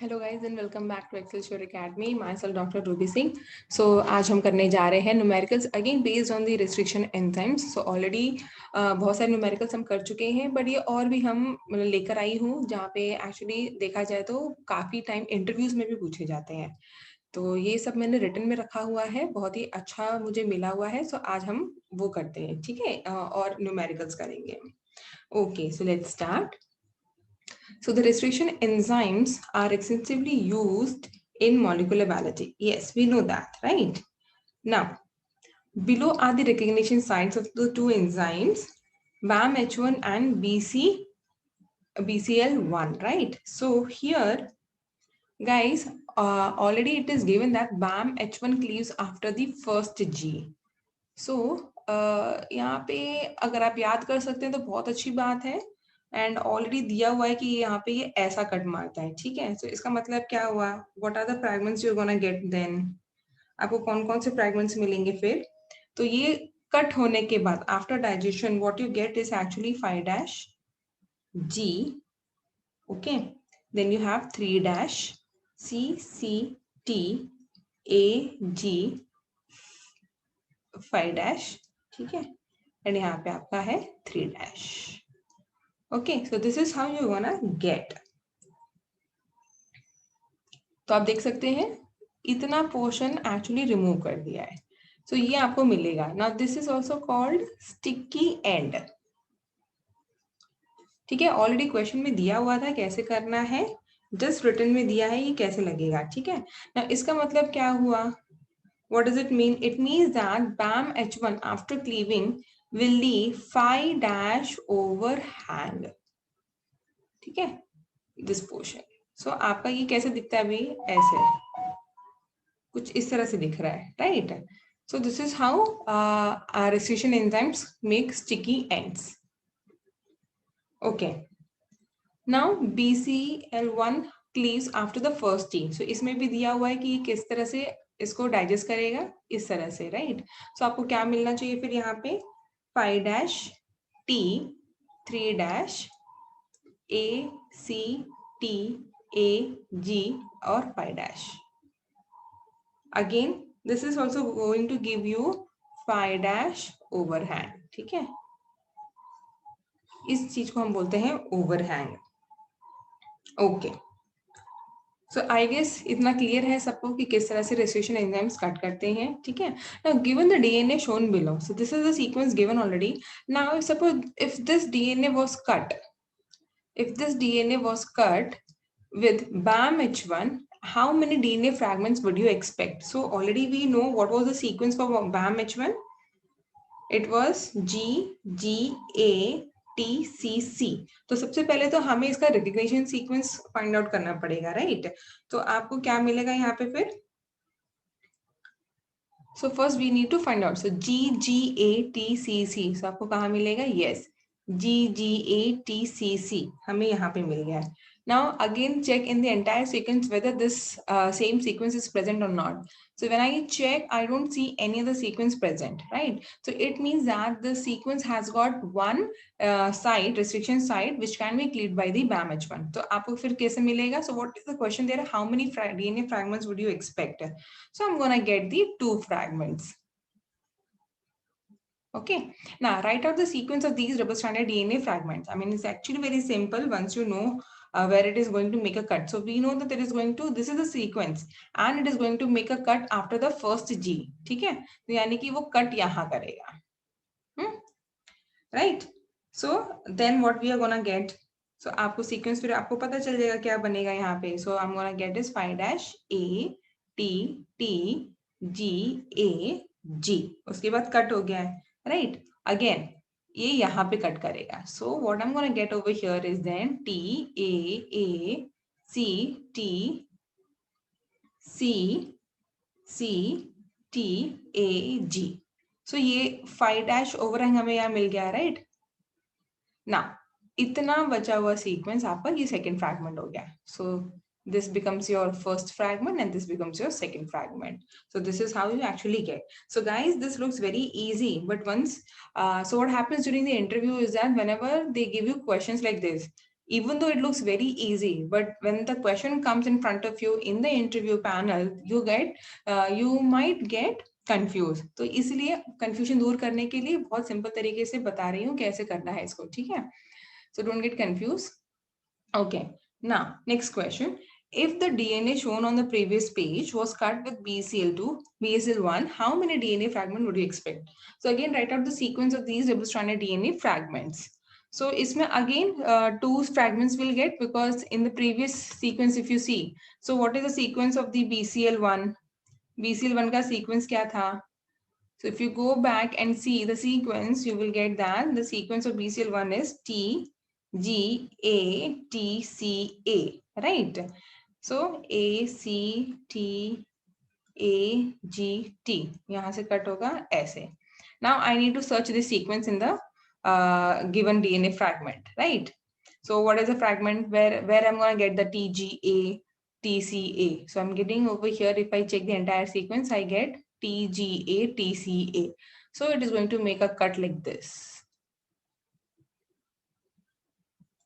Hello guys and welcome back to Excel Sure Academy myself doctor Ruby Singh. So आज हम करने जा रहे हैं numericals again based on the restriction enzymes. So already बहुत सारे न्यूमेरिकल्स हम कर चुके हैं, बट ये और भी हम लेकर आई हूँ जहाँ पे एक्चुअली देखा जाए तो काफ़ी टाइम इंटरव्यूज में भी पूछे जाते हैं। तो ये सब मैंने रिटर्न में रखा हुआ है, बहुत ही अच्छा मुझे मिला हुआ है। सो आज हम वो करते हैं, ठीक है, और न्यूमेरिकल्स करेंगे। Okay, so let's start. So the restriction enzymes are extensively used in molecular biology. Yes, we know that, right? Now, below are the recognition sites of the two enzymes, BAMH1 and BCL1, right? So here, guys, already it is given that BAMH1 cleaves after the first G. So, यहाँ पे अगर आप याद कर सकते हैं तो बहुत अच्छी बात है। एंड ऑलरेडी दिया हुआ है कि यहाँ पे ये ऐसा कट मारता है, ठीक है। तो इसका मतलब क्या हुआ, what are the fragments you gonna get then, आपको कौन कौन से फ्रैगमेंट्स मिलेंगे फिर। तो ये कट होने के बाद after digestion what you get is actually 5' G, okay, then you have 3' C C T A G 5', ठीक है, एंड यहाँ पे आपका है 3'। Okay, so this is how you gonna gate. तो आप देख सकते हैं इतना पोर्शन एक्चुअली रिमूव कर दिया है। सो ये आपको मिलेगा। Now this is also called sticky and, ठीक है। ऑलरेडी क्वेश्चन में दिया हुआ था कैसे करना है, जस्ट रिटन में दिया है ये कैसे लगेगा, ठीक है ना। इसका मतलब क्या हुआ, what does it mean? It means that BAMH1 after cleaving will leave 5' overhang, ठीक है, दिस पोर्शन। सो आपका ये कैसे दिखता है अभी, ऐसे कुछ इस तरह से दिख रहा है, right. So this is how restriction enzymes make sticky ends. Okay, now BCL1 cleaves after the first T. So इसमें भी दिया हुआ है कि किस तरह से इसको डाइजेस्ट करेगा, इस तरह से, राइट। सो आपको क्या मिलना चाहिए फिर यहाँ पे, 5' T 3' A C T A G और 5'। Again this is also going to give you 5' overhang, ठीक है। इस चीज को हम बोलते हैं overhang. Okay, so I guess इतना क्लियर है सबको कि किस तरह से रेस्ट्रिक्शन एंजाइम्स कट करते हैं, ठीक है। Now given the DNA shown below, so this is the sequence given already. Now suppose if this DNA was cut, if this DNA was cut with BAMH1, how many DNA fragments would you expect? So already we know what was the sequence for BAMH1. It was G G A T C C. तो सबसे पहले तो हमें इसका recognition sequence find out करना पड़ेगा, right. तो आपको क्या मिलेगा यहाँ पे फिर, so first we need to find out, so G G A T C C, so आपको कहाँ मिलेगा, yes G G A T C C हमें यहाँ पे मिल गया है। Now again check in the entire sequence whether this same sequence is present or not. So when I check, I don't see any other sequence present, right? So it means that the sequence has got one site, restriction site, which can be cleaved by the BAMH1. तो आपको फिर कैसे मिलेगा? So what is the question there? How many DNA fragments would you expect? So I'm gonna get the 2 fragments. Okay, now write out the sequence of these double-stranded DNA fragments. I mean, it's actually very simple once you know where it is going to make a cut. So we know that it is going to, this is the sequence, and it is going to make a cut after the first G. ठीक है, तो यानी कि वो cut यहाँ करेगा, right? So then what we are gonna get? So आपको sequence फिर आपको पता चल जाएगा क्या बनेगा यहाँ पे. So I'm gonna get is 5' A T T G A G. उसके बाद cut हो गया है, right? Again ये यहाँ पे कट करेगा. So what I'm gonna get over here is then T A C T C C T A G. So ये 5' ओवरहैंग हमें यहाँ मिल गया, राइट ना। इतना बचा हुआ सीक्वेंस आपका ये सेकंड फ्रैगमेंट हो गया. सो this becomes your first fragment and this becomes your second fragment. So this is how you actually get. So guys, this looks very easy, but once so what happens during the interview is that whenever they give you questions like this, even though it looks very easy, but when the question comes in front of you in the interview panel, you might get confuse. तो इसलिए confusion दूर करने के लिए बहुत simple तरीके से बता रही हूँ कैसे करना है इसको, ठीक है? So don't get confuse. Okay, now next question. If the DNA shown on the previous page was cut with BCL2, BCL1, how many DNA fragment would you expect? So again, write out the sequence of these double-stranded DNA fragments. So isme again, two fragments will get, because in the previous sequence, if you see, so what is the sequence of the BCL1? BCL1 ka sequence kya tha? So if you go back and see the sequence, you will get that the sequence of BCL1 is T, G, A, T, C, A, right? So A, C, T, A, G, T. यहाँ से cut होगा ऐसे. Now I need to search this sequence in the given DNA fragment, right? So what is the fragment where I'm going to get the TGA, TCA? So I'm getting over here, if I check the entire sequence, I get TGA, TCA. So it is going to make a cut like this,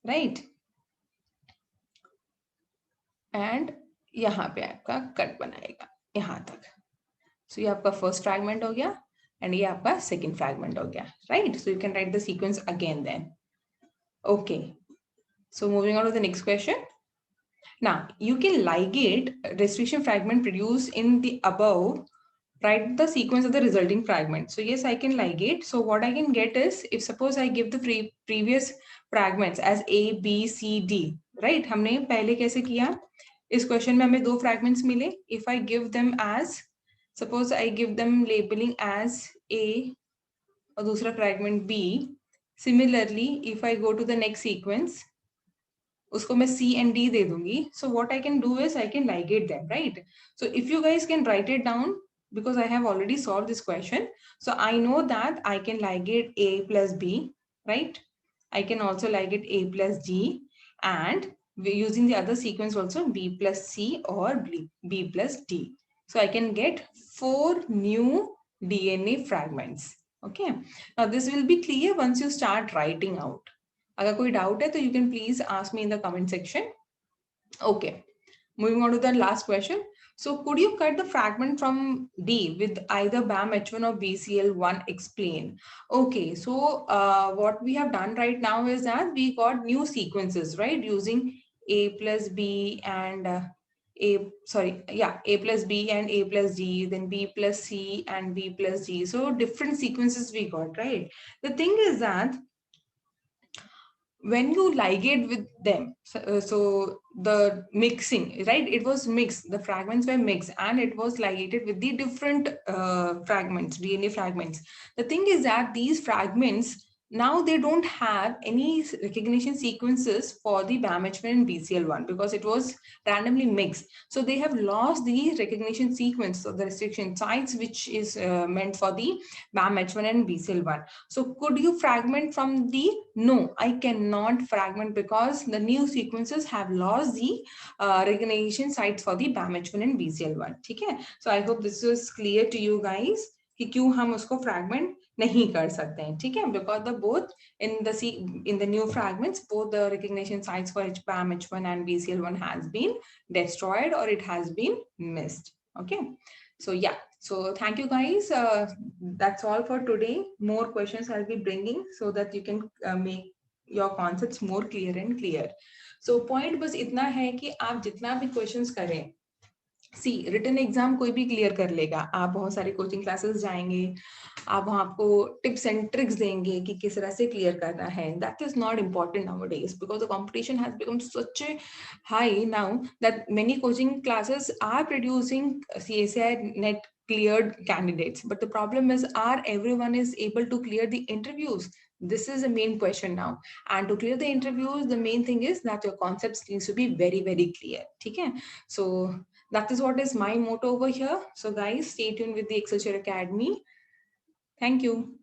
right? And यहाँ पे आपका cut बनाएगा यहाँ तक. So ये आपका first fragment हो गया and ये आपका second fragment हो गया, right? So you can write the sequence again then. Okay. So moving on to the next question. Now you can ligate restriction fragment produced in the above. Write the sequence of the resulting fragment. So yes, I can ligate. So what I can get is, if suppose I give the previous fragments as A, B, C, D, right? हमने पहले कैसे किया? इस question में हमें दो fragments मिले. If I give them as, suppose I give them labeling as A और दूसरा fragment B. Similarly, if I go to the next sequence, उसको मैं C and D दे दूंगी. So what I can do is I can ligate them, right? So if you guys can write it down, because I have already solved this question, so I know that I can ligate A plus B, right? I can also ligate A plus G, and we're using the other sequence also, B plus C or B plus D. So I can get 4 new DNA fragments. Okay. Now this will be clear once you start writing out. अगर कोई doubt है तो you can please ask me in the comment section. Okay, moving on to the last question. So could you cut the fragment from D with either BAM-H1 or BCL1? Explain. Okay, so what we have done right now is that we got new sequences, right? Using A plus B and A plus B and A plus D, then B plus C and B plus D. So different sequences we got, right? The thing is that when you ligate with them, so the mixing, right, it was mixed, the fragments were mixed and it was ligated with the different fragments, DNA fragments. The thing is that these fragments, now they don't have any recognition sequences for the BAM-H1 and BCL1 because it was randomly mixed. So they have lost the recognition sequence of the restriction sites, which is meant for the BAM-H1 and BCL1. So could you fragment from the? No, I cannot fragment because the new sequences have lost the recognition sites for the BAM-H1 and BCL1. ठीक है? So I hope this was clear to you guys कि क्यों हम उसको fragment नहीं कर सकते हैं, ठीक है? Because the both in the new fragments, both the recognition sites for BAM-H1 and BCL1 has been destroyed or it has been missed. Okay, so yeah. So thank you guys. That's all for today. More questions I'll be bringing so that you can make your concepts more clear and clear. So point बस इतना है कि आप जितना भी questions करें, सी written exam कोई भी क्लियर कर लेगा. आप बहुत सारी कोचिंग क्लासेस जाएंगे, आप वहाँ आपको टिप्स एंड ट्रिक्स देंगे कि किस तरह से क्लियर करना है. That is not important nowadays because the competition has become such a high now that many coaching classes are producing CSI net cleared candidates, but the problem is, are everyone is able to clear the interviews? This is the main question now. And to clear the interviews, the main thing is that your concepts needs to be very, very clear. Okay, so that is what is my motto over here. So guys, stay tuned with the Excelsior Academy. Thank you.